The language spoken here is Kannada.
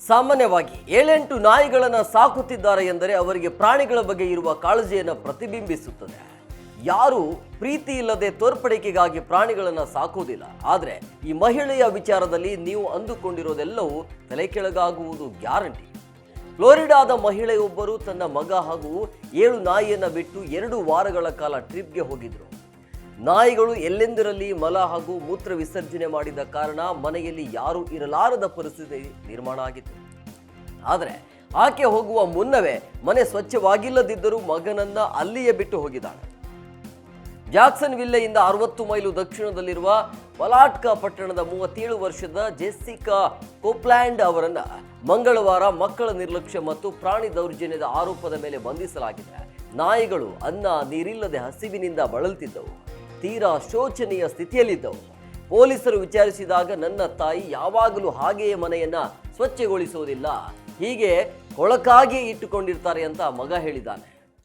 ಸಾಮಾನ್ಯವಾಗಿ 7-8 ನಾಯಿಗಳನ್ನು ಸಾಕುತ್ತಿದ್ದಾರೆ ಎಂದರೆ ಅವರಿಗೆ ಪ್ರಾಣಿಗಳ ಬಗ್ಗೆ ಇರುವ ಕಾಳಜಿಯನ್ನು ಪ್ರತಿಬಿಂಬಿಸುತ್ತದೆ. ಯಾರು ಪ್ರೀತಿ ಇಲ್ಲದೆ ತೋರ್ಪಡಿಕೆಗಾಗಿ ಪ್ರಾಣಿಗಳನ್ನು ಸಾಕುವುದಿಲ್ಲ. ಆದರೆ ಈ ಮಹಿಳೆಯ ವಿಚಾರದಲ್ಲಿ ನೀವು ಅಂದುಕೊಂಡಿರೋದೆಲ್ಲವೂ ತಲೆ ಕೆಳಗಾಗುವುದು ಗ್ಯಾರಂಟಿ. ಫ್ಲೋರಿಡಾದ ಮಹಿಳೆಯೊಬ್ಬರು ತನ್ನ ಮಗ ಹಾಗೂ 7 ನಾಯಿಯನ್ನು ಬಿಟ್ಟು 2 ವಾರಗಳ ಕಾಲ ಟ್ರಿಪ್ಗೆ ಹೋಗಿದ್ರು. ನಾಯಿಗಳು ಎಲ್ಲೆಂದರಲ್ಲಿ ಮಲ ಹಾಗೂ ಮೂತ್ರ ವಿಸರ್ಜನೆ ಮಾಡಿದ ಕಾರಣ ಮನೆಯಲ್ಲಿ ಯಾರೂ ಇರಲಾರದ ಪರಿಸ್ಥಿತಿ ನಿರ್ಮಾಣ ಆಗಿತ್ತು. ಆದರೆ ಆಕೆ ಹೋಗುವ ಮುನ್ನವೇ ಮನೆ ಸ್ವಚ್ಛವಾಗಿಲ್ಲದಿದ್ದರೂ ಮಗನನ್ನ ಅಲ್ಲಿಯೇ ಬಿಟ್ಟು ಹೋಗಿದ್ದಾಳೆ. ಜಾಕ್ಸನ್ ವಿಲ್ಲೆಯಿಂದ 60 ಮೈಲು ದಕ್ಷಿಣದಲ್ಲಿರುವ ಪಲಾಟ್ಕಾ ಪಟ್ಟಣದ 37 ವರ್ಷದ ಜೆಸ್ಸಿಕಾ ಕೋಪ್ಲ್ಯಾಂಡ್ ಅವರನ್ನ ಮಂಗಳವಾರ ಮಕ್ಕಳ ನಿರ್ಲಕ್ಷ್ಯ ಮತ್ತು ಪ್ರಾಣಿ ದೌರ್ಜನ್ಯದ ಆರೋಪದ ಮೇಲೆ ಬಂಧಿಸಲಾಗಿದೆ. ನಾಯಿಗಳು ಅನ್ನ ನೀರಿಲ್ಲದೆ ಹಸಿವಿನಿಂದ ಬಳಲ್ತಿದ್ದವು, ತೀರಾ ಶೋಚನೀಯ ಸ್ಥಿತಿಯಲ್ಲಿದ್ದವು. ಪೊಲೀಸರು ವಿಚಾರಿಸಿದಾಗ ನನ್ನ ತಾಯಿ ಯಾವಾಗಲೂ ಹಾಗೆಯೇ ಮನೆಯನ್ನ ಸ್ವಚ್ಛಗೊಳಿಸುವುದಿಲ್ಲ, ಹೀಗೆ ಕೊಳಕಾಗಿ ಇಟ್ಟುಕೊಂಡಿರ್ತಾರೆ ಅಂತ ಮಗ ಹೇಳಿದ್ದಾನೆ.